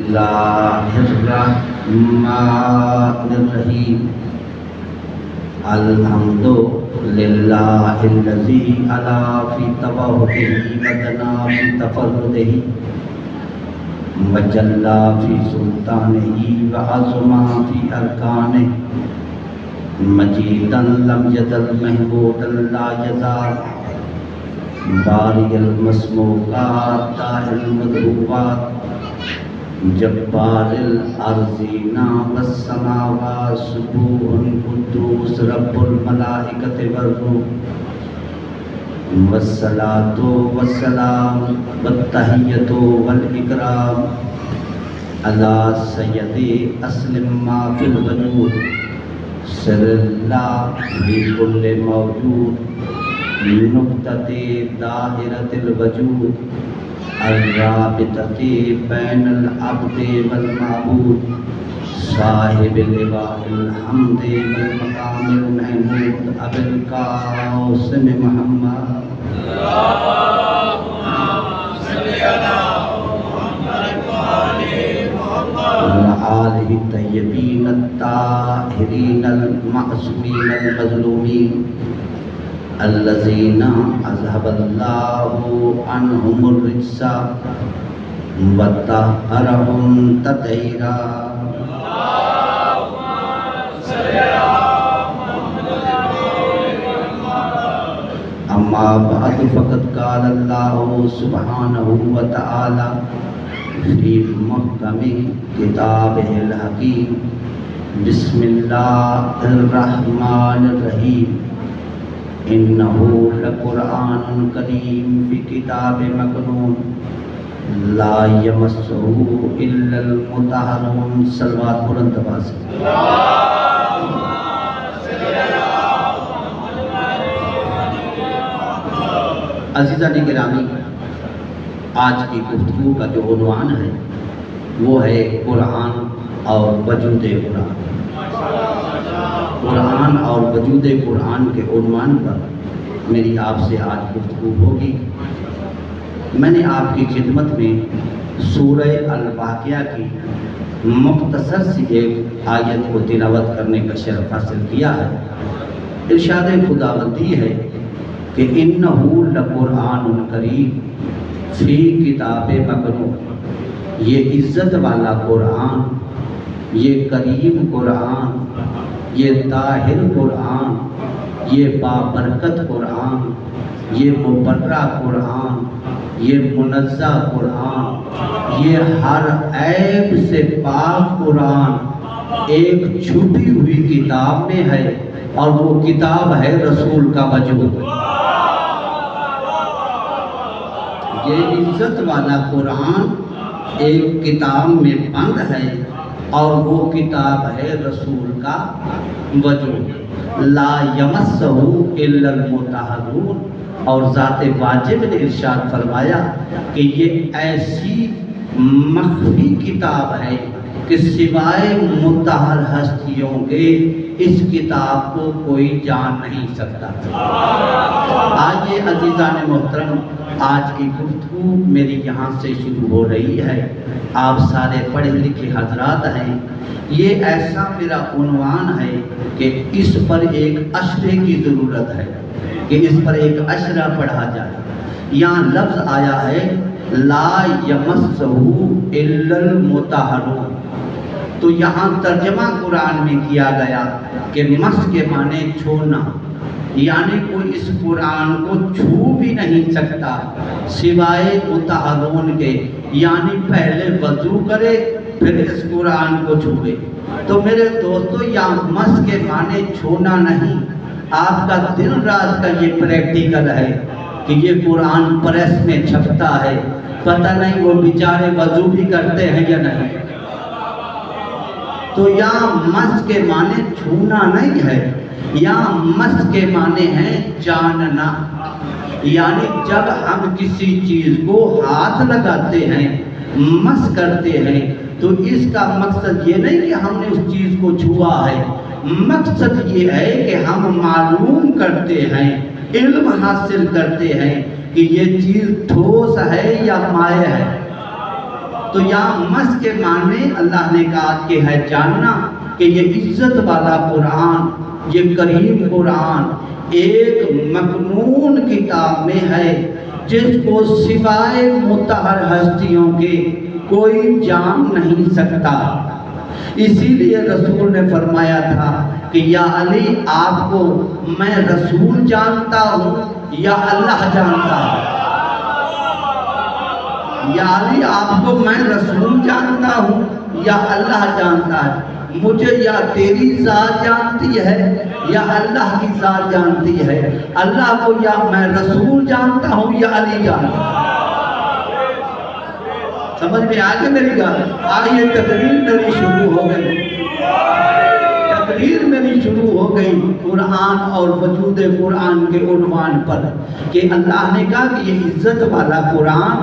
الله الرحمن الرحيم الحمد لله الذي علا في توحده ودنا في تفرده وجلى في سلطانه وعظما في أركانه مجيدا لم يزل محمودا لا يزال بارئ المسموعات طاهر المدعوات جبار الأرضين والسماوات سبوح قدوس رب الملائكة والروح والصلاة والسلام والتحية والإكرام على سيد أسلم ما في الوجود سر الله في كل موجود نقطة دائرة الوجود الرابطة بين العبد والمعبود صاحب اللواء الحمد والمقام المحمود أبي القاسم محمد اللهم صل على محمد وآل محمد وعلى آله الطيبين الطاهرين المعصومين المظلومين الذين أذهب الله عنهم الرجس وطهرهم تطهيرا اللهم صل على محمد وآل محمد أما بعد فقد قال الله سبحانه وتعالى في محكم كتابه الحكيم بسم الله الرحمن الرحيم إنه لقرآن كريم في كتاب مكنون لا يمسه إلا المطهرون صلوات بلند آواز سے اللهم صل على محمد وآل محمد عزیزان گرامی، آج کی گفتگو کا جو عنوان ہے وہ ہے قرآن اور وجود قرآن۔ قرآن اور وجود قرآن کے عنوان پر میری آپ سے آج گفتگو ہوگی۔ میں نے آپ کی خدمت میں سورہ الواقعہ کی مختصر سی ایک آیت کو تلاوت کرنے کا شرف حاصل کیا ہے۔ ارشاد خداوندی ہے کہ انہ لقرآن کریم فی کتاب مکنون، یہ عزت والا قرآن، یہ کریم قرآن، یہ طاہر قرآن، یہ بابرکت قرآن، یہ مبرہ قرآن، یہ منزہ قرآن، یہ ہر عیب سے پاک قرآن ایک چھپی ہوئی کتاب میں ہے، اور وہ کتاب ہے رسول کا وجود۔ یہ عزت والا قرآن ایک کتاب میں بند ہے، اور وہ کتاب ہے رسول کا وجود۔ لا یمسہ الا المطہرون، اور ذات واجب نے ارشاد فرمایا کہ یہ ایسی مخفی کتاب ہے کہ سوائے مطہر ہستیوں کے اس کتاب کو کوئی جان نہیں سکتا۔ آئیے عزیزان محترم، آج کی گفتگو میری یہاں سے شروع ہو رہی ہے۔ آپ سارے پڑھے لکھے حضرات ہیں، یہ ایسا میرا عنوان ہے کہ اس پر ایک اشرے کی ضرورت ہے، کہ اس پر ایک اشرہ پڑھا جائے۔ یہاں لفظ آیا ہے لا یمسہ الا المطہرون، تو یہاں ترجمہ قرآن میں کیا گیا کہ مس کے معنی چھونا، یعنی کوئی اس قرآن کو چھو بھی نہیں سکتا سوائے مطہرون کے، یعنی پہلے وضو کرے پھر اس قرآن کو چھوئے۔ تو میرے دوستو، یہاں مس کے معنی چھونا نہیں، آپ کا دن رات کا یہ پریکٹیکل ہے کہ یہ قرآن پریس میں چھپتا ہے، پتہ نہیں وہ بیچارے وضو بھی کرتے ہیں یا نہیں۔ تو یہاں مس کے معنی چھونا نہیں ہے، یہاں مس کے معنی ہے جاننا، یعنی جب ہم کسی چیز کو ہاتھ لگاتے ہیں، مس کرتے ہیں، تو اس کا مقصد یہ نہیں کہ ہم نے اس چیز کو چھوا ہے، مقصد یہ ہے کہ ہم معلوم کرتے ہیں، علم حاصل کرتے ہیں کہ یہ چیز ٹھوس ہے یا مائع ہے۔ تو یا مس کے معنی اللہ نے کہا کہ ہے جاننا کہ یہ عزت والا قرآن، یہ کریم قرآن ایک مکنون کتاب میں ہے جس کو سوائے مطہر ہستیوں کے کوئی جان نہیں سکتا۔ اسی لیے رسول نے فرمایا تھا کہ یا علی آپ کو میں رسول جانتا ہوں یا اللہ جانتا ہے؟ یا علی آپ کو میں رسول جانتا ہوں یا اللہ جانتا ہے؟ مجھے یا تیری ذات جانتی ہے یا اللہ کی ذات جانتی ہے؟ اللہ کو یا میں رسول جانتا ہوں یا علی جانتا ہے؟ سمجھ میں آگے میری بات؟ آگے تقریر میری شروع ہو گئی، تقریر میری شروع ہو گئی قرآن اور وجود قرآن کے عنوان پر کہ اللہ نے کہا کہ یہ عزت والا قرآن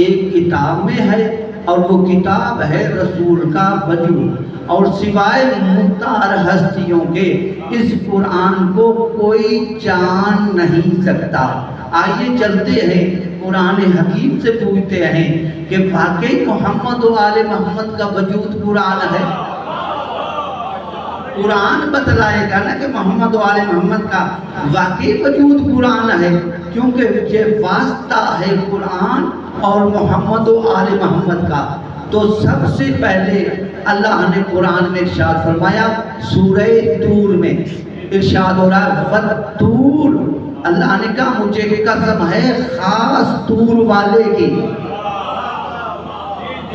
ایک کتاب میں ہے اور وہ کتاب ہے رسول کا وجود، اور سوائے مطہر ہستیوں کے اس قرآن کو کوئی جان نہیں سکتا۔ آئیے چلتے ہیں قرآن حکیم سے پوچھتے ہیں کہ واقعی محمد و آل محمد کا وجود قرآن ہے؟ قرآن بتلائے گا نا کہ محمد و آل محمد کا واقعی وجود قرآن ہے، کیونکہ یہ واسطہ ہے قرآن اور محمد و آل محمد کا۔ تو سب سے پہلے اللہ نے قرآن میں ارشاد فرمایا، سورہ طور میں ارشاد ہو رہا ہے والطور، اللہ نے کہا مجھے قسم ہے خاص طور والے کی۔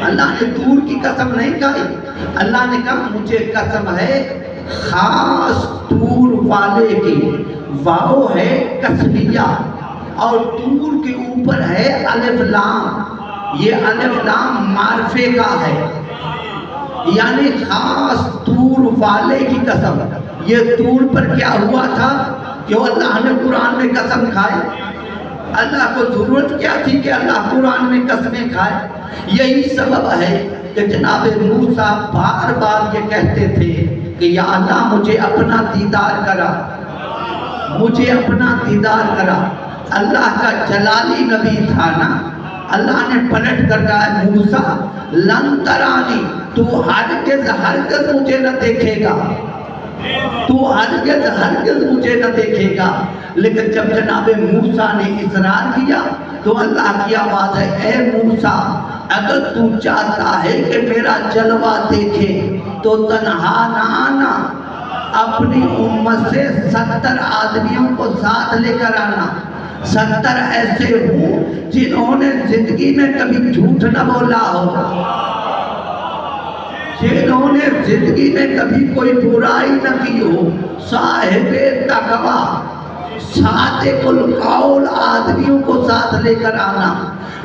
اللہ نے طور کی قسم نہیں کہی، اللہ نے کہا مجھے قسم ہے خاص طور والے کی۔ واو ہے قسمیہ اور طور کے اوپر ہے الف لام، یہ الف لام معرفے کا ہے، یعنی خاص طور والے کی قسم۔ یہ طور پر کیا ہوا تھا کہ اللہ نے قرآن میں قسم کھائی؟ اللہ کو ضرورت کیا تھی کہ اللہ قرآن میں قسمیں کھائے؟ یہی سبب ہے کہ جناب موسیٰ بار بار یہ کہتے تھے کہ یا اللہ مجھے اپنا دیدار کرا، مجھے اپنا دیدار کرا۔ اللہ کا جلالی نبی تھا نا، اللہ نے پلٹ کر کہا موسیٰ لن ترانی، تو ہرگز مجھے نہ دیکھے گا، تو ہرگز مجھے نہ دیکھے گا۔ لیکن جب جناب موسیٰ نے اصرار کیا تو اللہ کی آواز ہے اے موسیٰ اگر تو چاہتا ہے کہ میرا جلوہ دیکھے تو تنہا نہ آنا، اپنی امت سے 70 آدمیوں کو ساتھ لے کر آنا۔ 70 ایسے ہوں جنہوں نے زندگی میں کبھی جھوٹ نہ بولا ہو، جنہوں نے زندگی میں کبھی کوئی برائی نہ کی ہو، صاحب تقویٰ صادق القول آدمیوں کو ساتھ لے کر آنا۔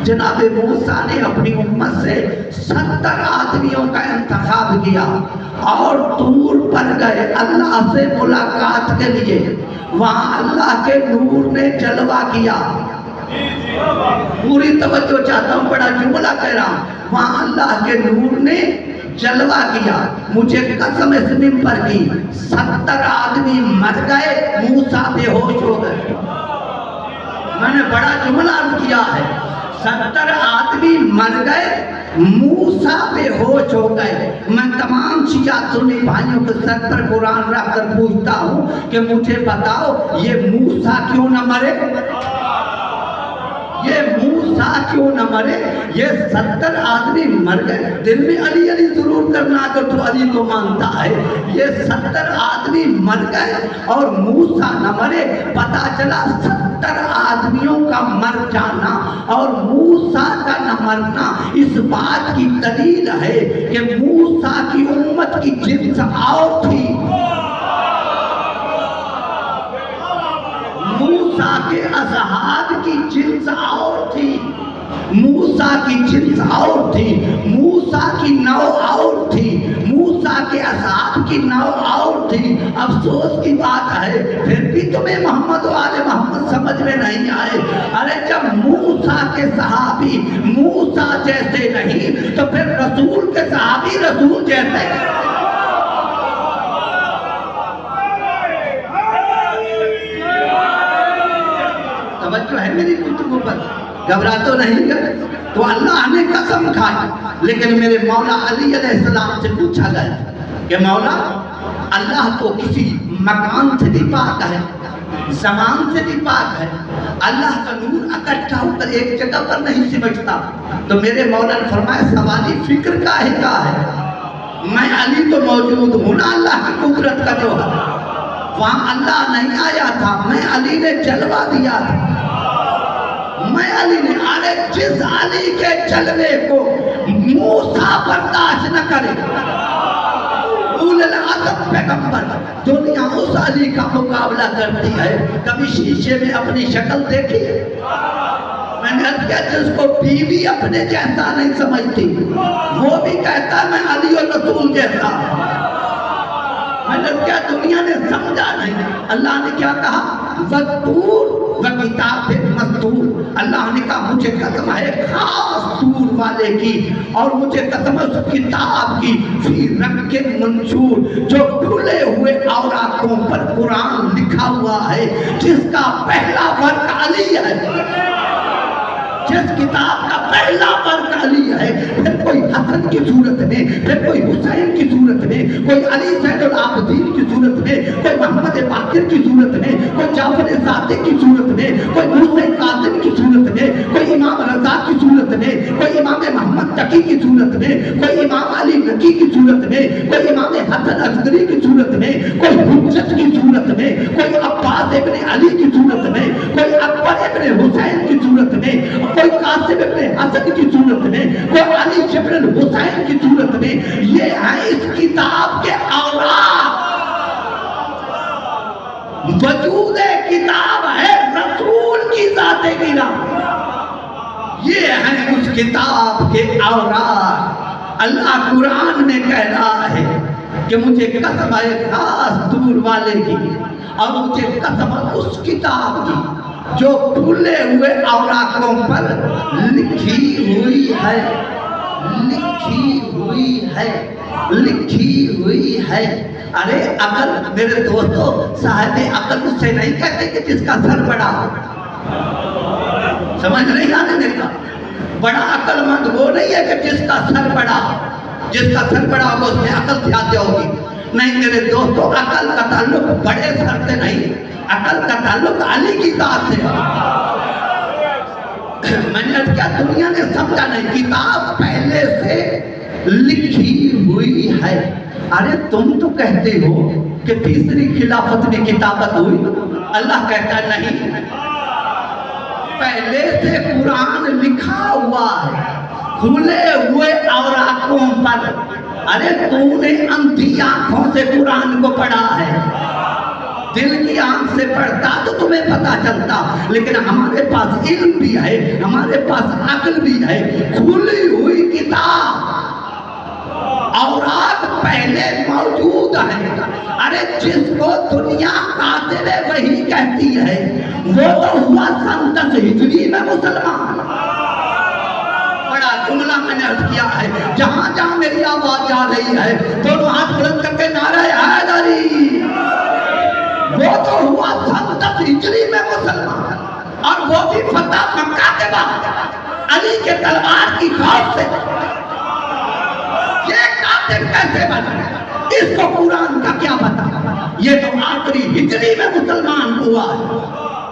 جناب موسیٰ نے اپنی امت سے 70 آدمیوں کا انتخاب کیا اور طور پر گئے اللہ سے ملاقات کے لیے۔ وہاں اللہ کے نور نے جلوہ کیا، پوری توجہ چاہتا ہوں، بڑا جملہ کہہ رہا ہوں، وہاں اللہ کے نور نے جلوہ کیا۔ مجھے قسم اس ممبر کی 70 آدمی مر گئے، موسیٰ بے ہوش ہو گئے۔ میں نے بڑا جملہ کیا ہے، 70 آدمی مر گئے، موسیٰ بے ہوش ہو گئے۔ میں تمام شیعہ سنی بھائیوں کے سر پر قرآن رکھ کر پوچھتا ہوں کہ مجھے بتاؤ یہ موسیٰ کیوں نہ مرے؟ یہ موسیٰ کیوں نہ مرے؟ یہ 70 آدمی مر گئے، دل میں علی علی ضرور کرنا اگر تو علی کو مانتا ہے۔ یہ 70 آدمی مر گئے اور موسیٰ نہ مرے۔ پتا چلا 70 آدمیوں کا مر جانا اور موسیٰ کا نہ مرنا اس بات کی دلیل ہے کہ موسیٰ کی امت کی جنس اور تھی، موسیٰ کے اصحاب کی جنس اور تھی، موسیٰ کی جنس اور تھی، موسیٰ کی نو اور تھی، موسیٰ کے اصحاب کی نو اور تھی۔ افسوس کی بات ہے پھر بھی تمہیں محمد و آل محمد سمجھ میں نہیں آئے۔ ارے جب موسیٰ کے صحابی موسیٰ جیسے نہیں تو پھر رسول کے صحابی رسول جیسے۔ توجہ ہے میری گفتگو پر؟ گھبرا تو نہیں گئے؟ تو اللہ نے قسم کھائی. لیکن میرے مولا علی علیہ السلام سے پوچھا گیا کہ مولا اللہ تو کسی مکان سے بھی پاک ہے، زمان سے بھی پاک ہے، اللہ کا نور اکٹھا ہو کر ایک جگہ پر نہیں سمجھتا. تو میرے مولا نے فرمایا سوالی فکر کا ہے، میں علی تو موجود ہوں نا اللہ کی قدرت کا جو ہے، وہاں اللہ نہیں آیا تھا، میں علی نے جلوہ دیا تھا. میں علی نے ارے جس علی کے جلوے کو موسیٰ برداشت نہ کرے، اولو العزم پیغمبر، دنیا اس علی کا مقابلہ کرتی ہے. کبھی شیشے میں اپنی شکل دیکھی؟ میں نے کہا جس کو بیوی اپنے جیسا نہیں سمجھتی وہ بھی کہتا ہے میں علی اور رسول جیسا. میں نے کہا دنیا نے سمجھا نہیں. اللہ نے کیا کہا؟ وَالطُّورِ وَكِتَابٍ مَّسْطُورٍ. اللہ نے کہا مجھے قسم ہے خاص طور والے کی، اور مجھے قسم ہے اس کتاب کی، فی رق منشور، جو کھلے ہوئے اوراقوں پر قرآن لکھا ہوا ہے، جس کا پہلا ورق علی ہے. جس کتاب کا پہلا ورق علی ہے، پھر کوئی حسن کی صورت میں، پھر کوئی حسین کی صورت میں، کوئی علی زین العابدین کی صورت میں، کوئی محمد باقر کی صورت میں، کوئی جعفر صادق کی صورت میں، کوئی موسیٰ کاظم کی صورت میں، کوئی امام رضا کی صورت میں، کوئی امام محمد تقی کی صورت میں، کوئی امام علی نقی کی صورت میں، کوئی امام حسن عسکری کی صورت میں، کوئی حجت کی صورت میں، کوئی عباس ابن علی کی صورت میں، کوئی اکبر ابن حسین کی صورت میں، کوئی قاسم ابن حسن کی صورت میں، کوئی علی ابن الحسین کی صورت میں. یہ ہے اس کتاب کے اوراق. وجود کتاب ہے رسول کی ذات گرامی. یہ ہے اس کتاب کے اوراق. اللہ قرآن میں کہہ رہا ہے کہ مجھے قسم ہے خاص طور والے کی، اور مجھے قسم ہے اس کتاب کی جو کھلے ہوئے اوراقوں پر لکھی ہوئی ہے، لکھی ہوئی ہے، لکھی ہوئی ہے. ارے عقل میرے دوستو، صاحب عقل اس سے نہیں کہتے کہ جس کا سر بڑا ہو. سمجھ نہیں آنے دیتا. بڑا عقل مند وہ نہیں ہے کہ جس کا سر بڑا ہو. جس کا سر بڑا ہوگا اس میں عقل زیادہ ہوگی. نہیں میرے دوستو، عقل کا تعلق بڑے سر سے نہیں، عقل کا تعلق علی کی ذات سے. میں نے کیا دنیا نے سمجھا نہیں. کتاب پہلے سے لکھی ہوئی ہے. ارے تم تو کہتے ہو کہ تیسری خلافت میں کتابت ہوئی. اللہ کہتا نہیں، پہلے سے قرآن لکھا ہوا ہے کھلے ہوئے اوراقوں پر. ارے تو نے اندھی آنکھوں سے قرآن کو پڑھا ہے، دل کی آنکھ سے پڑھتا تو تمہیں پتا چلتا. لیکن ہمارے پاس علم بھی ہے، ہمارے پاس عقل بھی ہے. کھلی ہوئی کتاب، اوراق پہلے موجود ہے. ارے جس کو دنیا کاتب وحی کہتی ہے وہ تو ہوا سن 10 ہجری میں مسلمان. بڑا جملہ میں نے عرض کیا ہے، جہاں جہاں میری آواز جا رہی ہے دونوں ہاتھ بلند کر کے نعرہ حیدری. وہ تو ہوا سن 10 ہجری میں مسلمان، اور وہ بھی فتح مکہ کے بعد علی کے تلوار کی خوف سے. یہ کاتب کیسے بنا؟ اس کو قرآن کا کیا پتا؟ یہ تو آخری ہجری میں مسلمان ہوا ہے.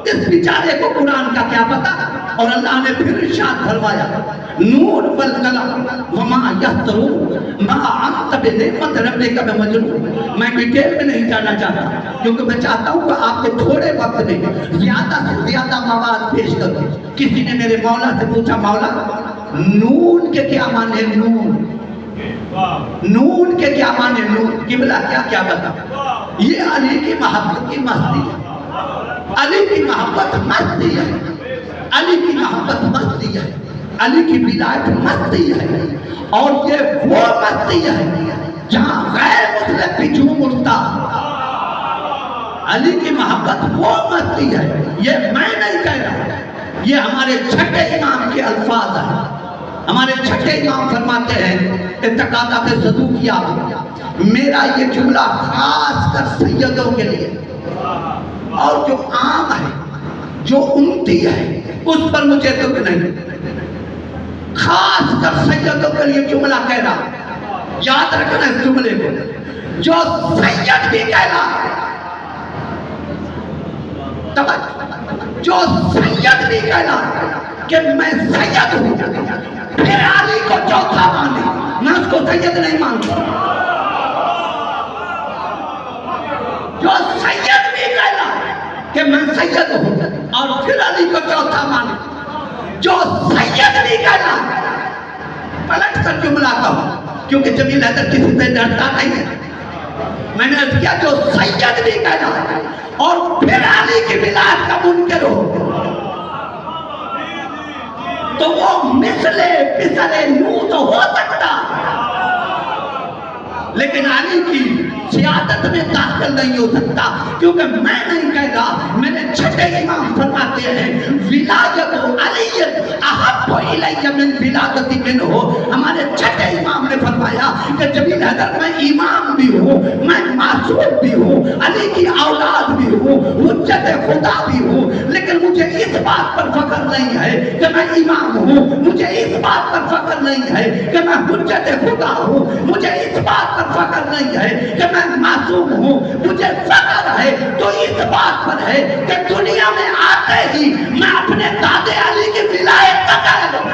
اس بیچارے کو قرآن کا کیا پتا؟ اور اللہ نے پھر ارشاد فرمایا، نور والقلم وما یسطرون ما انت بنعمت ربک بمجنون. میں ڈیٹیل میں نہیں جانا چاہتا کیونکہ میں چاہتا ہوں کہ آپ کو تھوڑے وقت میں زیادہ سے زیادہ مواد پیش کروں. کسی نے میرے مولا سے پوچھا، مولا نون کے کیا معنی؟ نون کے کیا معنی؟ نون قبلہ کیا بتا؟ یہ علی کی محبت کی مستی ہے. علی کی محبت مستی ہے، علی کی محبت مستی ہے، علی کی ولایت مستی ہے. اور یہ وہ مستی ہے جہاں غیر مسلم بھی جھوم اٹھتا. علی کی محبت وہ مستی ہے. یہ میں نہیں کہہ رہا، یہ ہمارے چھٹے امام کے الفاظ ہیں. ہمارے چھٹے امام فرماتے ہیں اعتقادات صدوقیہ، میرا یہ جملہ خاص کر سیدوں کے لیے، اور جو عام ہے، جو امتی ہے، اس پر مجھے دکھ نہیں. خاص کر سیدوں کے لیے جملہ کہہ رہا، یاد رکھنا اس جملے کو، جو سید بھی کہلا، جو سید بھی کہلا کہ میں سید ہوں، پھر علی کو چوتھا مانے، میں اس کو سید نہیں مانتا۔ جو سید بھی کہلا کہ میں سید ہوں اور پھر علی کو چوتھا مانے، جو سید بھی کہلا، پلٹ کر جملہ کہو کیونکہ جمیل حیدر کسی سے ڈرتا نہیں ہے، میں نے عرض کیا جو سید بھی کہلا اور پھر علی کی ولایت کا منکر ہو تو وہ مثل نو تو ہو سکتا، لیکن علی کی سیادت میں داخل نہیں ہو سکتا، کیونکہ میں نہیں کہہ رہا، میں نے چھٹے امام فرماتے ہیں ولایت علی احب الی من ولادت منہ، ہمارے چھٹے امام نے فرمایا کہ جمیل حیدر میں امام بھی ہوں، میں معصوم بھی ہوں، علی کی اولاد بھی ہوں، حجت خدا بھی ہوں، لیکن مجھے اس بات پر فخر نہیں ہے کہ میں امام ہوں، مجھے اس بات پر فخر نہیں ہے کہ میں حجت خدا ہوں، مجھے اس بات پر فخر نہیں ہے کہ میں معصوم ہوں، مجھے فخر ہے تو اس بات پر ہے کہ دنیا میں آتے ہی میں اپنے دادے علی کی ولایت کا قائل ہوں۔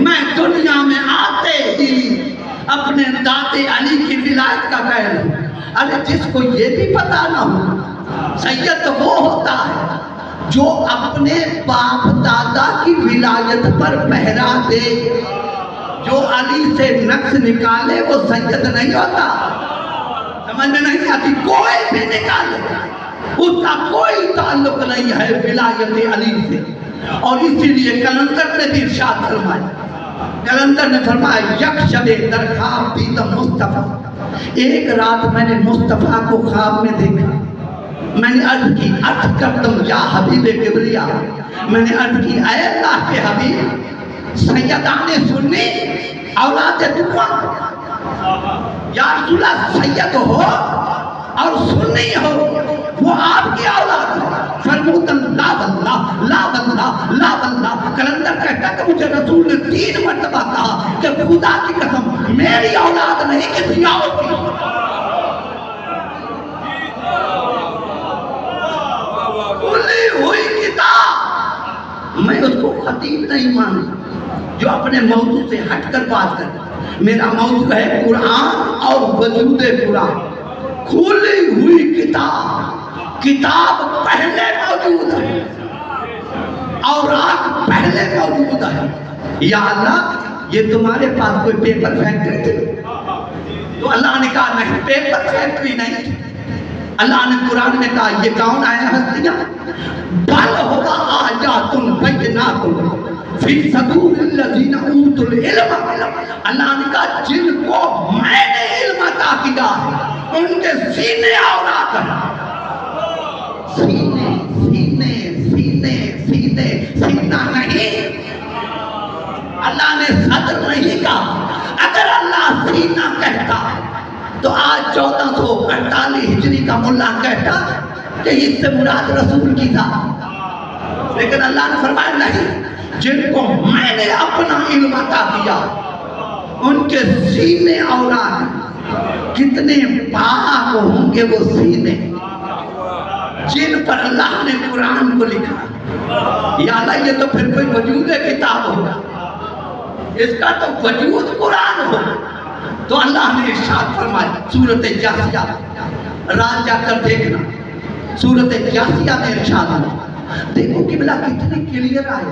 میں دنیا میں آتے ہی اپنے دادے علی کی ولایت کا قائل ہوں۔ ارے جس کو یہ بھی پتا نہ ہو، سید وہ ہوتا ہے جو اپنے باپ دادا کی ولایت پر پہرا دے، جو علی سے نقص نکالے وہ سید نہیں ہوتا، سمجھ میں نہیں آتی، کوئی بھی نکالے اس کا کوئی تعلق نہیں ہے ولایت علی سے۔ اور اسی لیے کلندر نے بھی ارشاد فرمایا، کلندر نے فرمایا یک شب در خواب دیدم مصطفیٰ، ایک رات میں نے مصطفیٰ کو خواب میں دیکھا، میں نے عرض کی عرض کردم یا حبیب کبریا، میں نے عرض کی اے اللہ کے حبیب سیدان سنی اولاد دعا، یا رسول اللہ سید ہو اور سنی ہو وہ آپ کی اولاد ہے، فرمودن لا واللہ لا واللہ لا واللہ۔ کلندر کہتا کہ مجھے رسول نے 3 مرتبہ کہا کہ خدا کی قسم میری اولاد نہیں کسی اور کی۔ کھلی ہوئی کتاب، میں اس کو خطیب نہیں مانتا جو اپنے موضوع سے ہٹ کر بات کرتا، میرا موضوع ہے قرآن اور وجود قرآن۔ کھلی ہوئی کتاب، کتاب پہلے موجود ہے اور آج پہلے موجود ہے۔ یا اللہ یہ تمہارے پاس کوئی پیپر فیکٹری تھی؟ تو اللہ نے کہا نہیں، پیپر فیکٹری نہیں تھی۔ اللہ نے قرآن میں کہا یہ کون آیا ہستیاں؟ بل ہوا آیات بینات فی صدور الذین اوتوا العلم۔ اللہ نے کہا جن کو میں نے علم عطا کیا ہے ان کے سینے اورات ہیں، سینے سینے سینے سینے، سینہ نہیں، اللہ نے صدر نہیں کہا۔ اگر اللہ سینہ کہتا تو آج 1448 ہجری کا ملا کہتا کہ اس سے مراد رسول کی تھا، لیکن اللہ نے فرمایا نہیں، جن کو میں نے اپنا علم عطا کیا ان کے سینے اورات ہیں۔ کتنے پاک ہوں گے وہ سینے جن پر اللہ نے قرآن کو لکھا۔ یا اللہ یہ تو پھر کوئی وجود کتاب ہوگا، اس کا تو وجود قرآن ہوگا۔ تو اللہ نے ارشاد فرمایا سورۃ جاثیہ، رات جا کر دیکھنا، سورۃ جاثیہ میں ارشاد ہے، دیکھو قبلہ کتنی کلیئر آئے،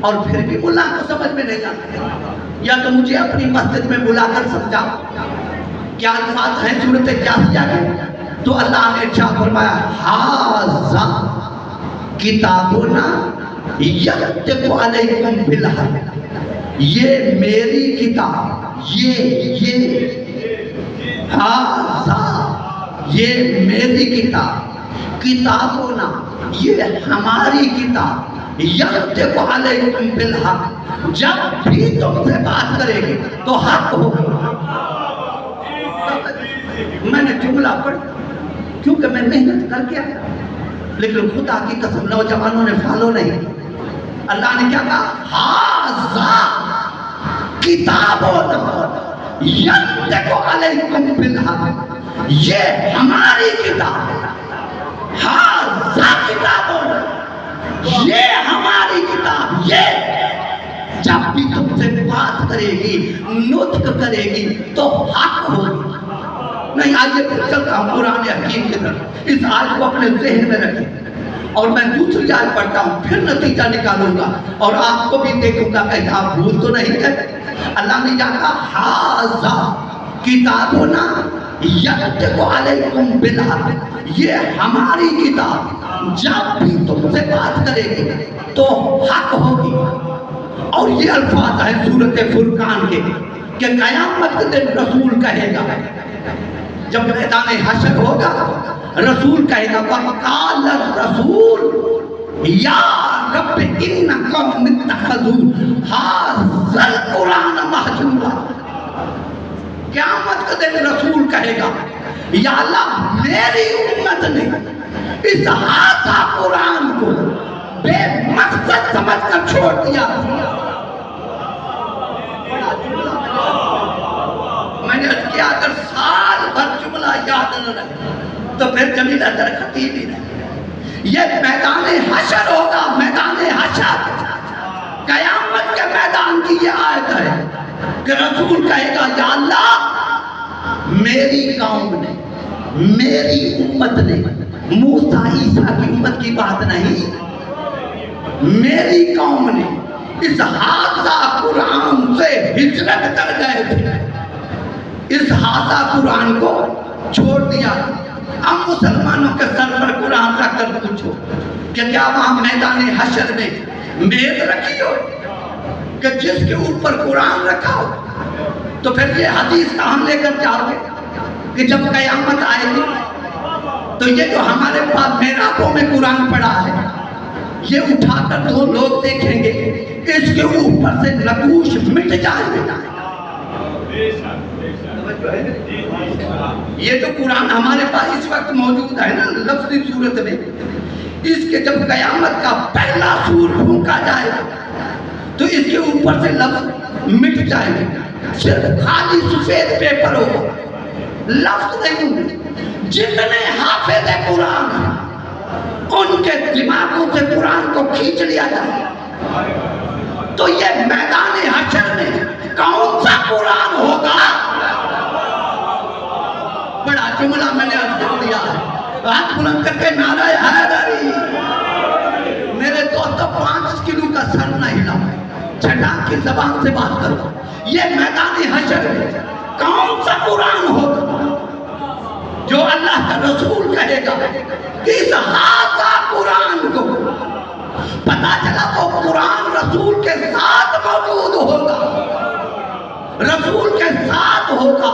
اور پھر بھی ملا کو سمجھ میں نہیں آتا۔ یا تو مجھے اپنی مسجد میں بلا کر سمجھا کیا الفاظ ہیں سورۃ جاثیہ کے؟ تو اللہ نے ارشاد فرمایا ھذا کتابنا یکتب علیکم بالحق، یہ میری کتاب، یہ ھذا یہ میری کتاب، کتابنا یہ ہماری کتاب، یکتب علیکم بالحق، جب بھی تم سے بات کرے گی تو حق ہوگا۔ میں نے جملہ پڑھا کیونکہ میں محنت کر کے آیا. لیکن خدا کی قسم نوجوانوں نے فالو نہیں. اللہ نے کیا کہا؟ ہاذا کتاب ینطق علیکم بالحق. یہ ہماری کتاب ہے. ہاذا کتاب، یہ ہماری کتاب. یہ جب بھی تم سے بات کرے گی، نطق کرے گی تو حق ہوگی. نہیں آئیے پھر چلتا ہوں قرآن حکیم کی طرف. اس آیت کو اپنے ذہن میں رکھیں اور میں دوسری آیت پڑھتا ہوں، پھر نتیجہ نکالوں گا اور آپ کو بھی دیکھوں گا کہ آپ بھول تو نہیں گئے. اللہ نے کہا ہاذا کتابنا ینطق علیکم بالحق. یہ ہماری کتاب جب بھی تم سے بات کرے گی تو حق ہوگی. اور یہ الفاظ ہے سورۃ فرقان کے کہ قیامت کے دن رسول کہے گا، جب میدان حشر ہوگا رسول کہے گا وقال الرسول یا رب ان قوم اتخذوا ھذا القرآن مہجورا. قیامت کے دن رسول کہے گا یا اللہ میری امت نے اس ھذا قرآن کو بے مقصد سمجھ کر چھوڑ دیا. میں نے کیا اگر سال بھر جملہ یاد نہ رہے تو پھر جمیل حیدر خطیب ہی نہیں. یہ میدان حشر ہوگا، میدان حشر قیامت کے میدان کی یہ آیت ہے کہ رسول کہے گا یا اللہ میری قوم نے، میری امت نے، موسیٰ عیسیٰ کی امت کی بات نہیں، میری قوم نے اس ھذا قرآن سے ہجرت کر گئے تھے، اس ھذا قرآن کو چھوڑ دیا. اب مسلمانوں کے سر پر قرآن رکھ کر پوچھو کہ کیا وہاں میدان حشر میں میز رکھی ہو کہ جس کے اوپر قرآن رکھا ہو؟ تو پھر یہ حدیث کہاں لے کر جاؤ گے کہ جب قیامت آئے گی تو یہ جو ہمارے پاس محرابوں میں قرآن پڑا ہے یہ اٹھا کر دو لوگ دیکھیں گے اس کے اوپر سے نقوش مٹ جائیں گے. یہ جو قرآن ہمارے پاس اس وقت موجود ہے نا لفظی صورت میں، اس کے جب قیامت کا پہلا سور پھونکا جائے گا تو اس کے اوپر سے لفظ مٹ جائیں گے. صرف خالی سفید پیپر ہوگا، لفظ نہیں. جتنے حافظ قرآن ہیں ان کے دماغوں سے قرآن کو کھینچ لیا جائے. تو یہ میدان حشر میں کون سا قرآن ہوگا؟ بڑا جملہ میں نے عرض کر دیا ہے. ہاتھ بلند کر کے نعرہ حیدری. میرے دوستو 5 کلو کا سر نہ ہلا، چھٹان کی زبان سے بات کرو. یہ میدان حشر میں کون سا قرآن ہوگا جو اللہ کا رسول کہے گا کہ اس ھذا قرآن کو؟ پتا چلا وہ قرآن رسول کے ساتھ موجود ہوگا، رسول کے ساتھ ہوگا.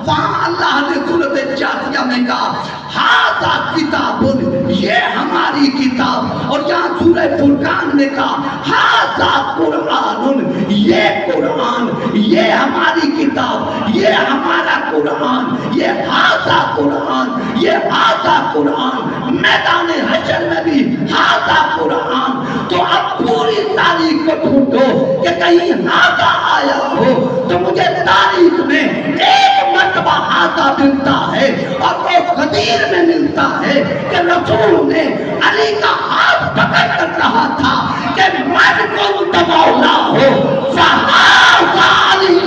وہاں اللہ نے سورۃ جاثیہ میں کہا ھذا کتاب، یہ ہماری کتاب. اور یہاں سورہ فرقان نے کہا ھذا قرآن، یہ قرآن، یہ ہماری کتاب، یہ ہمارا قرآن، یہ ھذا قرآن، یہ ھذا قرآن. میدان حشر میں بھی ھذا قرآن. تو اب پوری تاریخ کو ڈھونڈو کہ کہیں ھذا آیا ہو تو مجھے تاریخ میں ایک مرتبہ ھذا ملتا ہے اور وہ غدیر میں ملتا ہے کہ رسول نے علی کا ہاتھ پکڑ کر کہا تھا کہ من کنت مولا ہو فھذا علی.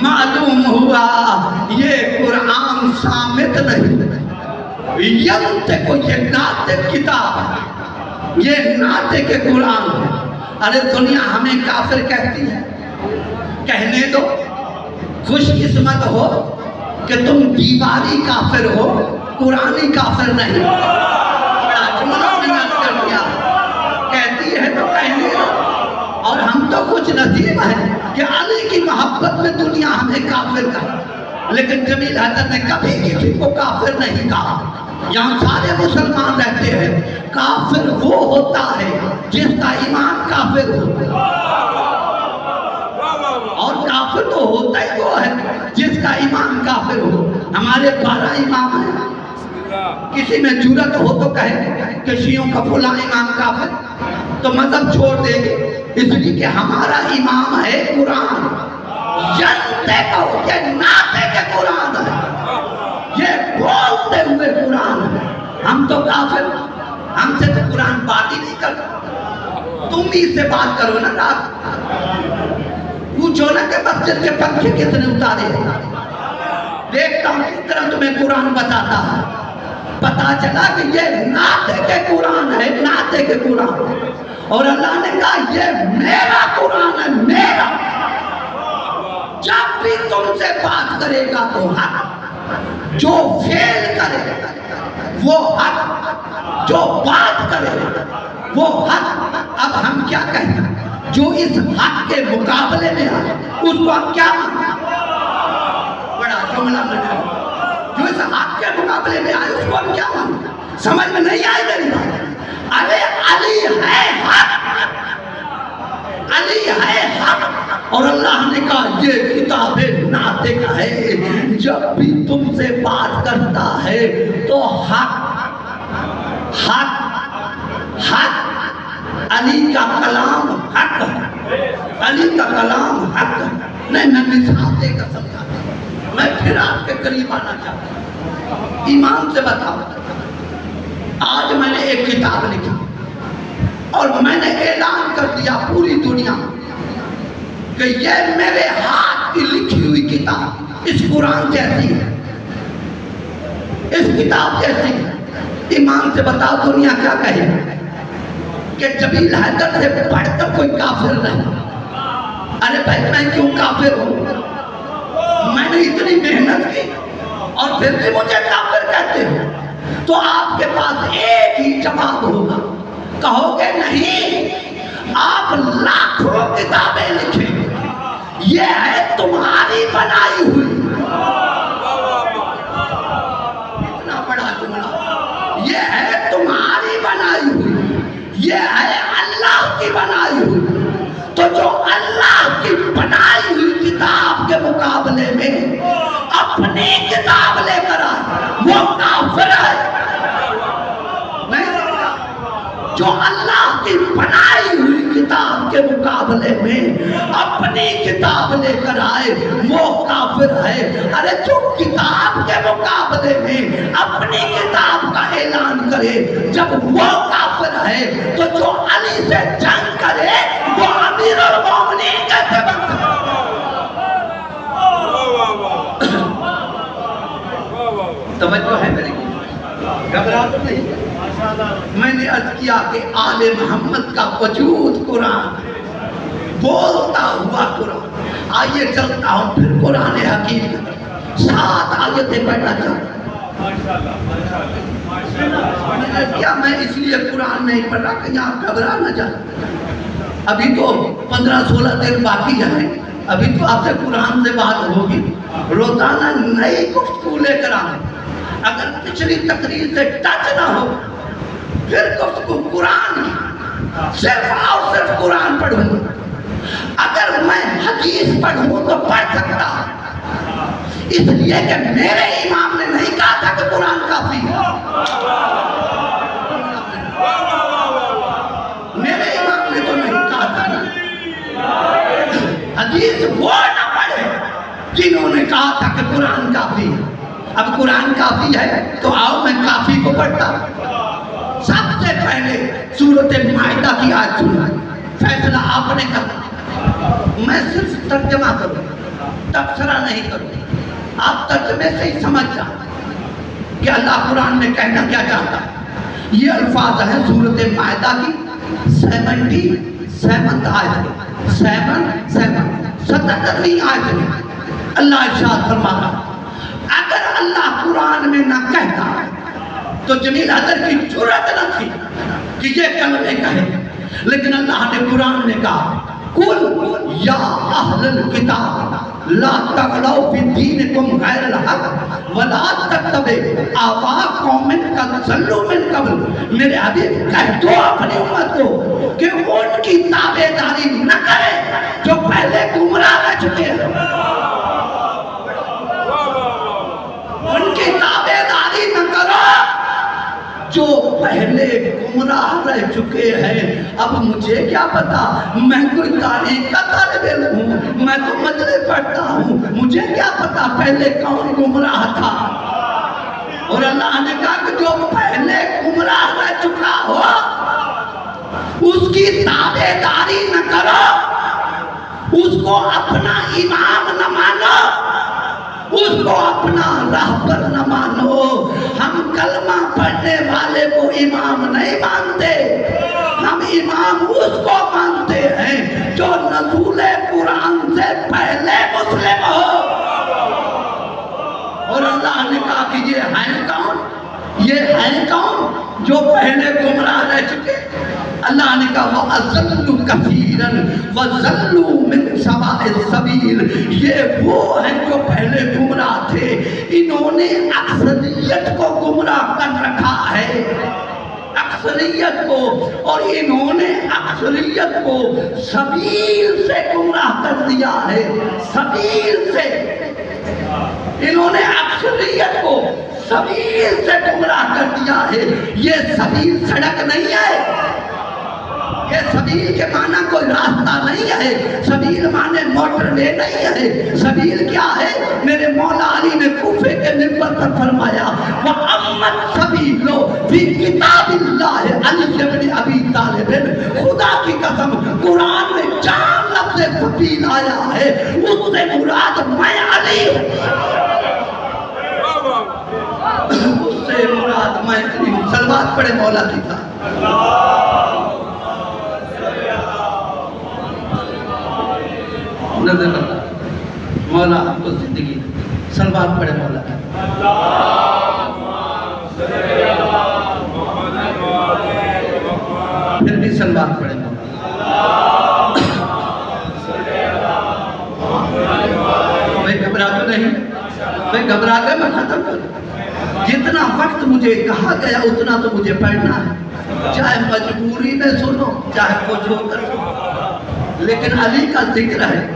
معلوم ہوا یہ قرآن صامت نہیں، ینطق، یہ ناطق کتاب ہے، یہ ناطق قرآن ہے. ارے دنیا ہمیں کافر کہتی ہے، کہنے دو. خوش قسمت ہو کہ تم دیواری کافر ہو، قرآنی کافر نہیں. بڑا جملہ میں نے کر دیا، کہتی ہے تو کہنے دو. اور ہم تو کچھ نصیب ہیں کہ علی کی محبت میں دنیا ہمیں کافر کہا، لیکن جمیل حیدر نے کبھی کسی کو کافر نہیں کہا. یہاں سارے مسلمان رہتے ہیں، کافر وہ ہوتا ہے جس کا ایمان کافر ہو، اور کافر تو ہوتا ہی وہ ہے جس کا ایمان کافر ہو۔ ہمارے 12 امام ہیں، کسی میں جرأت ہو تو کہے کہ شیعوں کا فلاں امام کافر، تو مذہب چھوڑ دیں گے، اس لیے کہ ہمارا امام ہے قرآن، جنتے کو یہ ناتے کے قرآن ہے، یہ بولتے ہوئے قرآن ہے۔ ہم تو کافر، ہم سے تو قرآن بات ہی نہیں کرتا، تم بھی اس سے بات کرو نا۔ رات پوچھو نا کہ مسجد کے پنکھے کتنے اتارے، دیکھتا ہوں کس طرح تمہیں قرآن بتاتا ہے۔ پتا چلا کہ یہ ناتے کے قرآن ہے، ناتے کے قرآن، اور اللہ نے کہا یہ میرا قرآن ہے، میرا۔ جب بھی تم سے بات کرے گا تو حق، جو فعل کرے وہ حق، جو بات کرے وہ حق۔ اب ہم کیا کہیں؟ جو اس حق کے مقابلے میں آئے اس کو ہم کیا مانیں؟ بڑا جملہ بنا، جو اس حق کے مقابلے میں آئے اس کو ہم کیا مانیں؟ سمجھ میں نہیں آئے میری بات؟ ارے علی ہے حق، علی ہے حق، اور اللہ نے کہا یہ کتاب ناطے کا ہے، جب بھی تم سے بات کرتا ہے تو حق حق حق، علی کا کلام حق ہے، علی کا کلام حق ہے۔ نہیں، میں مثال دے کر سمجھاتا ہوں، میں پھر آپ کے قریب آنا چاہتا ہوں۔ ایمان سے بتاؤ، آج میں نے ایک کتاب لکھی اور میں نے اعلان کر دیا پوری دنیا کہ یہ میرے ہاتھ کی لکھی ہوئی کتاب اس قرآن جیسی ہے، اس کتاب جیسی ہے۔ ایمان سے بتاؤ دنیا کیا کہے کہ جمیل حیدر سے پڑھ کر کوئی کافر نہیں۔ ارے بھائی میں کیوں کافر ہوں؟ میں نے اتنی محنت کی اور پھر بھی مجھے کافر کہتے ہو؟ تو آپ کے پاس ایک ہی جواب ہوگا، کہو گے نہیں، آپ لاکھوں کتابیں لکھیں، یہ ہے تمہاری بنائی ہوئی۔ اتنا بڑا جملہ، یہ ہے تمہاری بنائی ہوئی، یہ ہے اللہ کی بنائی ہوئی۔ تو جو اللہ کی بنائی ہوئی کتاب کے مقابلے میں اپنی کتاب لے کر آئے وہ کافر ہے۔ جو اللہ کی بنائی ہوئی کتاب کے مقابلے میں اپنی کتاب لے کر آئے وہ کافر ہے۔ ارے جو کتاب کے مقابلے میں اپنی کتاب کا اعلان کرے جب وہ کافر ہے تو جو علی سے جنگ کرے وہ امیر المومنین کیسے بن سکتا؟ توجہ ہے میری، گھبرا تو نہیں؟ میں نے عرض کیا کہ آل محمد کا وجود قرآن ہے، بولتا ہوا قرآن۔ آئیے چلتا ہوں پھر قرآن حکیم 7 آیتیں پڑھنا چاہتا ہوں۔ میں نے کیا میں اس لیے قرآن نہیں پڑھ رہا کہ یہاں گھبرا نہ جائے، ابھی تو 15-16 دن باقی ہے، ابھی تو آپ سے قرآن سے بات ہوگی، روزانہ نئی گفتگو لے کر آئیں۔ اگر پچھلی تقریر سے ٹچ نہ ہو پھر گفتگو قرآن کی، صرف اور صرف قرآن پڑھوں۔ اگر میں حدیث پڑھوں تو پڑھ سکتا، اس لیے کہ میرے امام نے نہیں کہا تھا کہ قرآن کافی ہے، میرے امام نے تو نہیں کہا تھا نا۔ حدیث وہ نہ پڑھے جنہوں نے کہا تھا کہ قرآن کافی ہے۔ اب قرآن کافی ہے تو آؤ میں کافی کو پڑھتا ہوں۔ سب سے پہلے سورۃ مائدہ کی آیت سنیں، فیصلہ آپ نے کرنا، میں صرف ترجمہ کروں، تبصرہ نہیں کروں۔ آپ ترجمے سے ہی سمجھ جائیں کہ اللہ قرآن میں کہنا کیا چاہتا ہے۔ یہ الفاظ ہیں سورۃ مائدہ کی 77 آیت، 77 آیت میں اللہ ارشاد فرماتا ہے اگر اللہ قرآن میں نہ کہتا تو جمیل حیدر کی جرأت نہ تھی کہ یہ کلمے کہے، لیکن اللہ نے قرآن میں کہا قل یا اہل الکتاب لا تغلوا فی دینکم غیر الحق ولا تتبعوا آباء قوم قد ضلوا من قبل. میرے حبیب کہہ دو اپنی امت کو کہ ان کی تابع داری نہ کرے جو پہلے گمراہ رہ چکے ہیں. ان کی تابع داری نہ کرو جو پہلے گمراہ رہ چکے ہیں. اب مجھے کیا پتا، میں کوئی تاریخ کا طالب علم ہوں، میں تو مجلس پڑھتا ہوں، مجھے کیا پتا پہلے کون گمراہ تھا. اور اللہ نے کہا کہ جو پہلے گمراہ رہ چکا ہو اس کی تابع داری نہ کرو، اس کو اپنا امام نہ مانو، اس کو اپنا راہبر نہ مانو. ہم کلمہ پڑھنے والے کو امام نہیں مانتے، ہم امام اس کو مانتے ہیں جو نزول قرآن سے پہلے مسلم ہو. اور اللہ نے کہا کہ یہ ہیں کون؟ یہ ہیں کون جو پہلے گمراہ رہ چکے؟ اللہ نے کہا وَأَضَلُّوا كَثِيرًا وَضَلُّوا مِنْ سَوَاءِ السَّبِيلِ. یہ وہ ہیں جو پہلے گمراہ تھے، انہوں نے اکثریت کو گمراہ کر رکھا ہے، اکثریت کو، اور انہوں نے اکثریت کو سبیل سے گمراہ کر دیا ہے. سبیل سے انہوں نے اکثریت کو سبیل سے گمراہ کر دیا ہے. یہ سبیل سڑک نہیں ہے، یہ سبیل کے معنی کوئی راستہ نہیں ہے، سبیل معنی موٹر وے نہیں ہے. سبیل کیا ہے؟ میرے مولا علی نے کوفے کے منبر پر فرمایا وَأَمَّا السَّبِيلُ فِي كِتَابِ اللَّهِ عَلِيِّ بْنِ أَبِي طَالِبٍ. خدا کی قسم قرآن میں جہاں لفظ سبیل آیا ہے اس سے مراد میں علی ہوں، اس سے مراد میں علی ہوں. صلوات پڑھے مولا کی طرح. نظر اللہ مولا ہم کو زندگی صلوات پڑھے مولا. پھر بھی صلوات پڑھے مولا. میں گھبرا تو نہیں، میں گھبرا گیا میں ختم کر. جتنا وقت مجھے کہا گیا اتنا تو مجھے پڑھنا ہے، چاہے مجبوری میں سنو چاہے کچھ ہو کر سنو. لیکن علی کا ذکر ہے.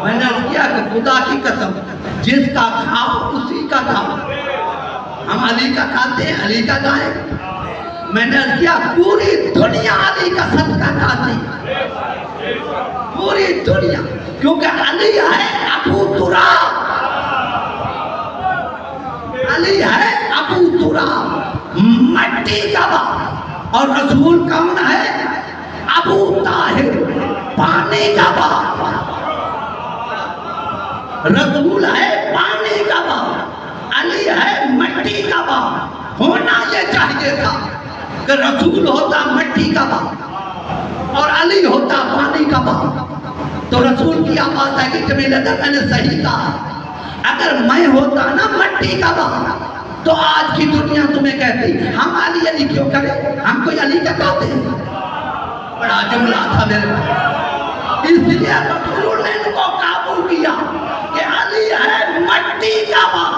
میں نے کیا کہ خدا کی قسم جس کا کھاؤ اسی کا کھاؤ. ہم علی کا کھاتے ہیں، علی کا گائیں. میں نے کیا پوری دنیا علی کا صدقہ کھاتی، پوری دنیا، کیونکہ علی ہے ابو تراب، علی ہے ابو تراب، مٹی کا باپ. اور رسول کون ہے؟ ابو طاہر، پانی کا باپ. رسول ہے پانی کا باپ، علی ہے مٹی کا باپ. ہونا یہ چاہیے تھا کہ رسول ہوتا مٹی کا باپ اور علی ہوتا پانی کا باپ. تو رسول کی آواز ہے کہ جمیل ادب میں نے صحیح کہا. اگر میں ہوتا نا مٹی کا باپ تو آج کی دنیا تمہیں کہتی ہم علی علی کیوں کریں، ہم کوئی علی کا کہتے ہیں. بڑا جملہ تھا میرے پاس، اس لیے رسول نے ان کو قابو کیا کہ علی ہے مٹی کا باپ.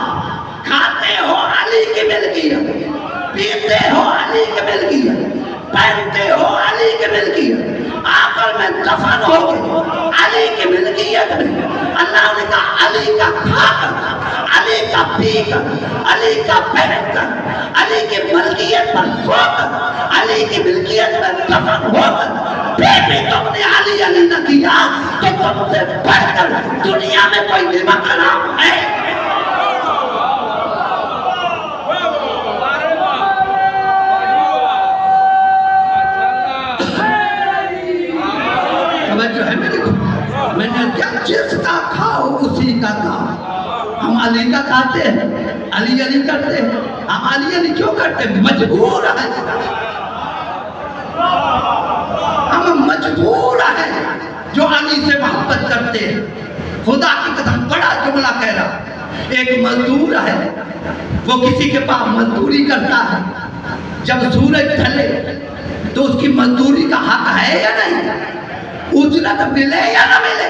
کھاتے ہو علی کی ملکیت، پیتے ہو علی کی ملکیت، پہنتے ہو علی کی ملکیت، آخر میں دفن ہو علی کی ملکیت میں. اللہ نے کہا علی کا کھا کر، علی کا پی کر، علی کا پہن کر، علی کی ملکیت پر سو کر، علی کی ملکیت میں دفن ہو کر پھر بھی تم نے علی علی نہ کیا تو تم سے بڑھ کر دنیا میں کوئی نعمت کلام ہے؟ میں نے کیا جس کا کھاؤ اسی کا کھاؤ. ہم علی کا کھاتے ہیں، علی علی کرتے ہیں. ہم علی علی کیوں کرتے ہیں؟ مجبور ہیں، ہم مجبور ہیں جو علی سے محبت کرتے ہیں. خدا کی قسم بڑا جملہ کہہ رہا. ایک مزدور ہے، وہ کسی کے پاس مزدوری کرتا ہے. جب سورج ڈھلے تو اس کی مزدوری کا حق ہے یا نہیں؟ اجرت ملے یا نہ ملے؟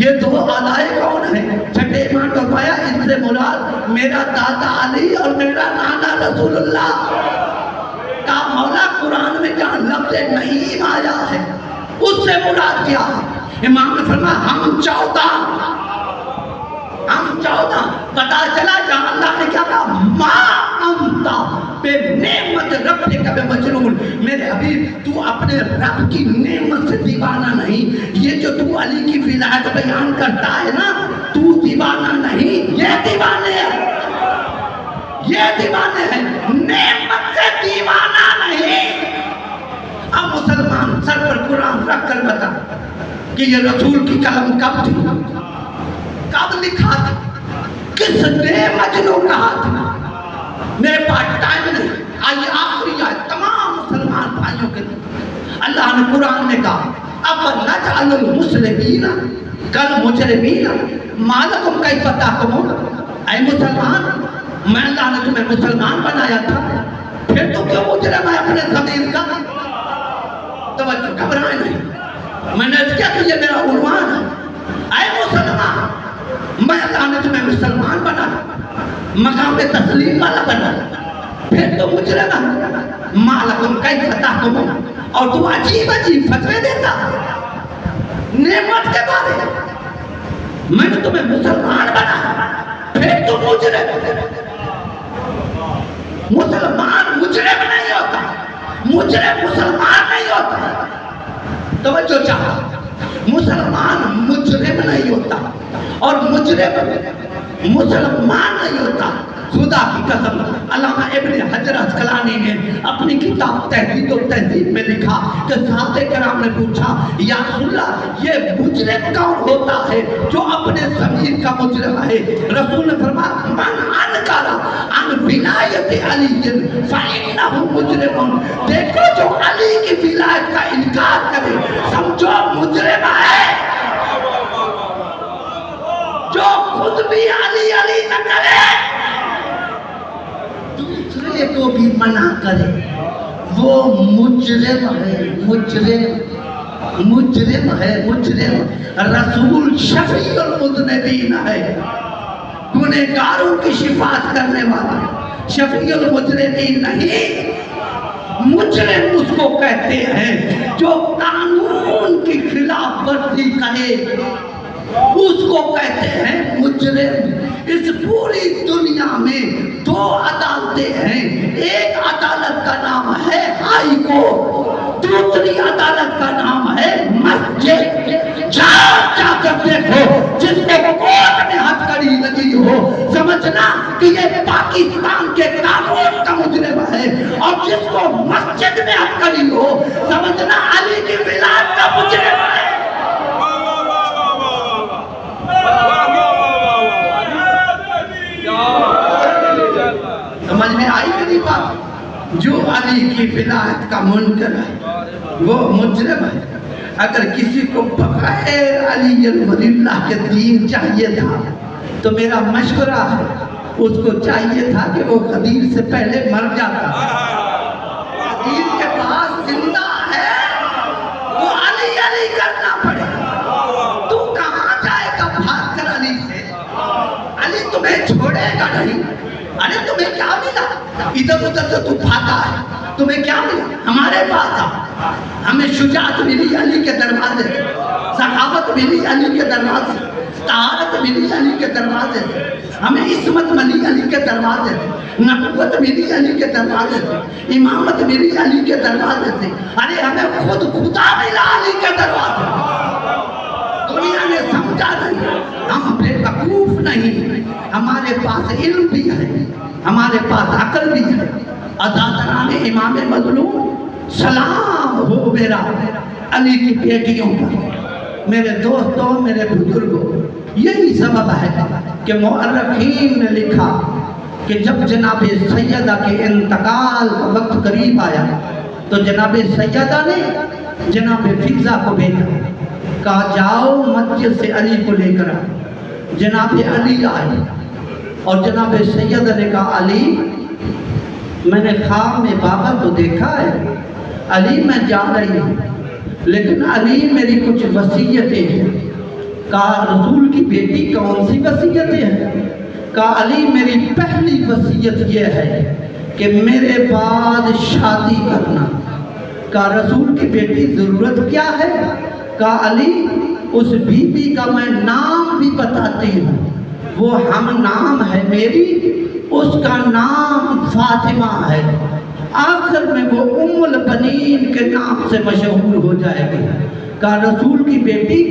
یہ دو آلائے کون ہیں؟ چھٹے امام فرمایا ان سے مراد میرا دادا علی اور میرا نانا رسول اللہ کا مولا قرآن میں جہاں لفظ نعیم آیا ہے اس سے مراد کیا ہے؟ امام نے فرمایا ہم 14 پتا چلا جہاں اللہ نے کیا کہا ما انتا بے نعمت ربک بمجنون، میرے حبیب تو اپنے رب کی نعمت سے دیوانہ نہیں۔ یہ جو تو علی کی ولایت بیان کرتا ہے نا، تو دیوانہ نہیں، یہ دیوانے ہیں، یہ دیوانے ہیں، نعمت سے دیوانہ نہیں۔ اب مسلمان سر پر قرآن رکھ کر بتا کہ یہ رسول کی قلم کب تھی، کب لکھا تھا، کس نے مجنو کہا تھا؟ میرے پاس ٹائم نہیں، آئیے آخری آیت تمام مسلمان بھائیوں کے لیے اللہ نے قرآن میں کہا اب نجعل المسلمین کالمجرمین ما لکم کیف تحکمون۔ اے مسلمان، میں اللہ نے تمہیں مسلمان بنایا تھا، پھر تو کیوں مجرم ہے اپنے ضمیر کا؟ توجہ، گھبرائے نہیں، میں نے کیا کہ یہ میرا عنوان ہے۔ اے مسلمان، میں اللہ نے تمہیں مسلمان بنایا، مقام تسلیم والا بنایا، پھر تو مجرم ہے، ما لکم کیف تحکمون، اور تم عجیب عجیب فتوے دیتا نعمت کے بارے میں نے تمہیں مسلمان بنایا، پھر تو مجرم۔ مسلمان مجرم نہیں ہوتا، مجرم مسلمان نہیں ہوتا۔ توجہ چاہا، مسلمان مجرم نہیں ہوتا اور مجرم مسلمان نہیں ہوتا۔ خدا کی قسم، علامہ ابن حجر اسقلانی نے اپنی کتاب تہذیب و تہذیب میں لکھا کہ صحابہ کرام نے پوچھا یا رسول اللہ یہ مجرم کون ہوتا ہے جو اپنے ضمیر کا مجرم ہے؟ رسول نے فرمایا من انکر عن ولایت علی فإنہ مجرم۔ دیکھو جو علی کی ولایت کا انکار کرے سمجھو مجرم ہے، جو خود بھی علی علی نہ کرے دوسرے کو بھی منع کرے وہ مجرم ہے، مجرم ہے، مجرم۔ رسول شفیع المذنبین ہے، گنہگاروں کی شفاعت کرنے والا، شفیع المذنبین نہیں۔ مجرم اس کو کہتے ہیں جو قانون کی خلاف ورزی کرے، اس کو کہتے ہیں مجرم۔ اس پوری دنیا میں دو عدالتیں ہیں، ایک عدالت کا نام ہے ہائی کورٹ، دوسری عدالت کا نام ہے مسجد۔ جا کر دیکھو جس کو کورٹ میں ہتھکڑی لگی ہو سمجھنا کہ یہ پاکستان کے قانون کا مجرم ہے، اور جس کو مسجد میں ہتھکڑی ہو سمجھنا علی کی ولایت کا مجرم ہے۔ سمجھ میں آئی میری بات؟ جو علی کی ولایت کا منکر ہے وہ مجرم ہے۔ اگر کسی کو بغیر علی ولی اللہ کے دین چاہیے تھا تو میرا مشورہ ہے اس کو چاہیے تھا کہ وہ غدیر سے پہلے مر جاتا۔ دین کے پاس زندہ ہے، وہ علی علی کرنا پڑے۔ تو کہاں جائے گا بھاگ کر علی سے؟ علی تمہیں چھوڑے گا نہیں۔ ارے تمہیں کیا ملا؟ ادھر ادھر سے تو بھاگا ہے، تمہیں کیا ملا؟ ہمارے پاس آ، ہمیں شجاعت ملی علی کے دروازے سے، سخاوت ملی علی کے دروازے سے، طہارت ملی علی کے دروازے سے، ہمیں عصمت ملی علی کے دروازے سے، نبوت ملی علی کے دروازے سے، امامت ملی علی کے دروازے سے۔ ارے ہمیں خود خدا ملا علی کے دروازے سے۔ دنیا نے سمجھا نہیں، ہم بے وقوف نہیں، ہمارے پاس علم بھی ہے، ہمارے پاس عقل بھی ہے۔ عزادران امام مظلوم سلام ہو میرا علی کی بیٹیوں پر، میرے دوستوں، میرے بزرگوں۔ یہی سبب ہے کہ مورخین نے لکھا کہ جب جناب سیدہ کے انتقال کا وقت قریب آیا تو جناب سیدہ نے جناب فضہ کو بھیجا، کہا جاؤ مسجد سے علی کو لے کر آؤ۔ جناب علی آئے اور جناب سیدہ نے کہا علی میں نے خواب میں بابا کو دیکھا ہے، علی میں جا رہی ہوں، لیکن علی میری کچھ وصیتیں ہیں، کہا رسول کی بیٹی کون سی وصیتیں ہیں؟ کہا علی میری پہلی وصیت یہ ہے کہ میرے بعد شادی کرنا۔ کہا رسول کی بیٹی ضرورت کیا ہے؟ کہا علی اس بی بی کا میں نام بھی بتاتی ہوں، وہ ہم نام ہے میری، اس کا نام فاطمہ ہے، آخر میں وہ ام البنین کے نام سے مشہور ہو جائے گی۔ کہا رسول کی بیٹی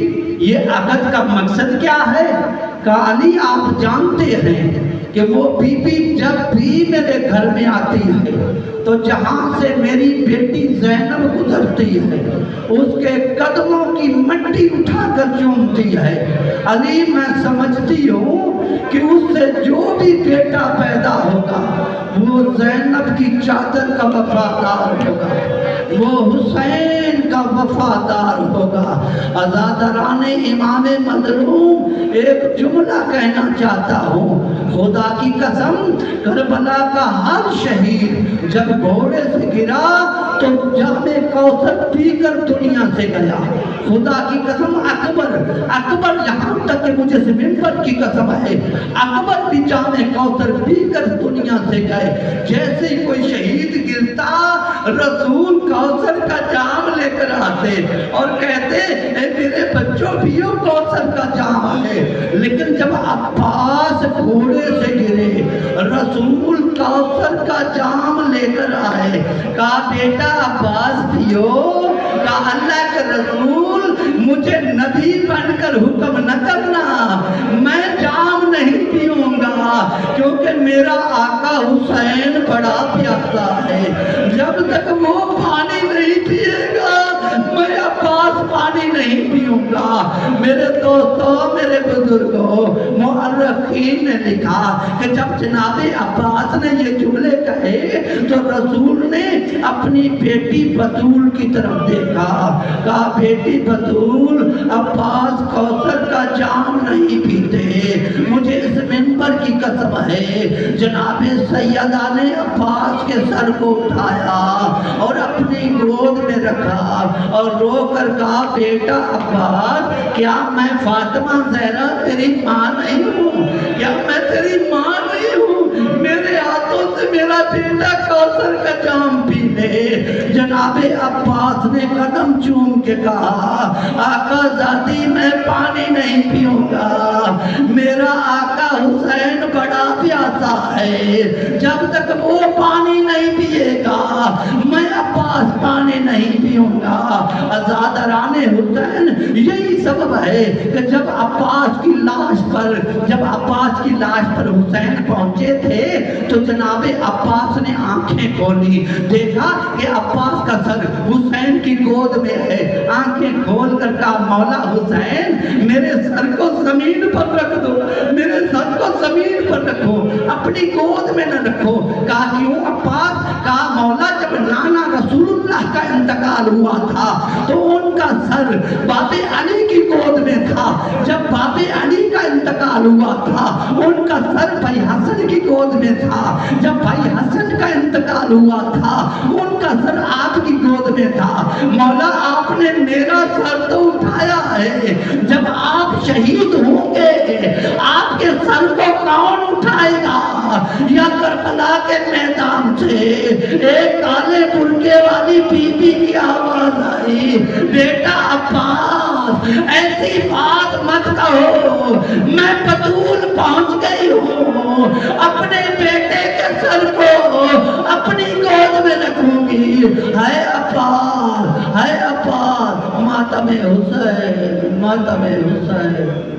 یہ عقد کا مقصد کیا ہے؟ کہا علی آپ جانتے ہیں کہ وہ بی بی جب بھی میرے گھر میں آتی ہے تو جہاں سے میری بیٹی زینب گزرتی ہے اس کے قدموں کی مٹی اٹھا کر چومتی ہے۔ علی میں سمجھتی ہوں کہ اس سے جو بھی بیٹا پیدا ہوگا وہ زینب کی چادر کا وفادار ہوگا، وہ حسین کا وفادار ہوگا۔ عزاداران امام مظلوم ایک جملہ کہنا چاہتا ہوں، خدا کی قسم کربلا کا ہر شہید جب گھوڑے سے گرا تو جام کوثر پی کر دنیا سے گیا۔ خدا کی قسم اکبر یہاں تک کہ مجھے ممبر کی قسم ہے، اکبر بھی جام کوثر پی کر دنیا سے گئے۔ جیسے کوئی شہید گرتا رسول کوثر کا جام لے کر آتے اور کہتے اے میرے بچوں پیو کوثر کا جام ہے۔ لیکن جب عباس گھوڑے سے گرے رسول کوثر کا جام لے کر آئے، کہا بیٹا عباس پیو۔ کہا اللہ کے رسول مجھے نبی بن کر حکم نہ کرنا، میں جام نہیں پیوں گا کیونکہ میرا آقا حسین بڑا پیاسا ہے، جب تک وہ پانی نہیں پیے گا میں عباس پانی نہیں پیوں گا۔ میرے دوستوں میرے بزرگوں مورخین نے لکھا کہ جب جناب عباس نے یہ جملے کہے تو رسول نے اپنی بیٹی بطول کی طرف دیکھا، کہا بیٹی بطول عباس کوثر کا جام نہیں پیتے، مجھے اس منبر کی قسم ہے۔ جناب سیدہ نے عباس کے سر کو اٹھایا اور اپنی گود میں رکھا اور رو کر کہا بیٹا عباس کیا میں فاطمہ زہرا تیری ماں نہیں ہوں؟ کیا میں تیری ماں نہیں ہوں؟ میرے ہاتھوں سے میرا بیٹا کوثر کا جام پی لے۔ جناب عباس نے قدم چوم کے کہا آقا ذاتی میں پانی نہیں پیوں گا، میرا آقا حسین بڑا پیاسا ہے، جب تک وہ پانی نہیں پیے گا میں عباس پانی نہیں پیوں گا۔ عزاداران حسین یہی سبب ہے کہ جب عباس کی لاش پر حسین پہنچے تھے تو جناب عباس نے آنکھیں کھولی، دیکھا کہ عباس کا سر حسین کی گود میں ہے، آنکھیں کھول کر کہا مولا حسین میرے سر کو زمین پر رکھ دو، میرے سر کو زمین پر رکھو، اپنی گود میں نہ رکھو۔ کہا کیوں عباس؟ کہا مولا جب نانا رسول اللہ کا انتقال ہوا تھا تو ان کا سر باب علی کی گود میں تھا، جب باب علی کا انتقال ہوا تھا ان کا سر بھائی حسن کی گود میں تھا، جب بھائی حسن کا انتقال ہوا تھا ان کا سر آپ کی گود میں تھا۔ مولا آپ نے میرا سر تو اٹھایا ہے، جب آپ شہید ہوں گے آپ کے سر کو کون اٹھائے گا؟ یا کربلا کے میدان سے ایک کالے برقعے والی بی بی کی آواز آئی بیٹا عباس ایسی بات مت کہو، میں بطول پہنچ گئی ہوں، اپنے بیٹے کے سر کو اپنی گود میں رکھوں گی۔ ہے عباس، ہے عباس، ماتم حسین، ماتم حسین۔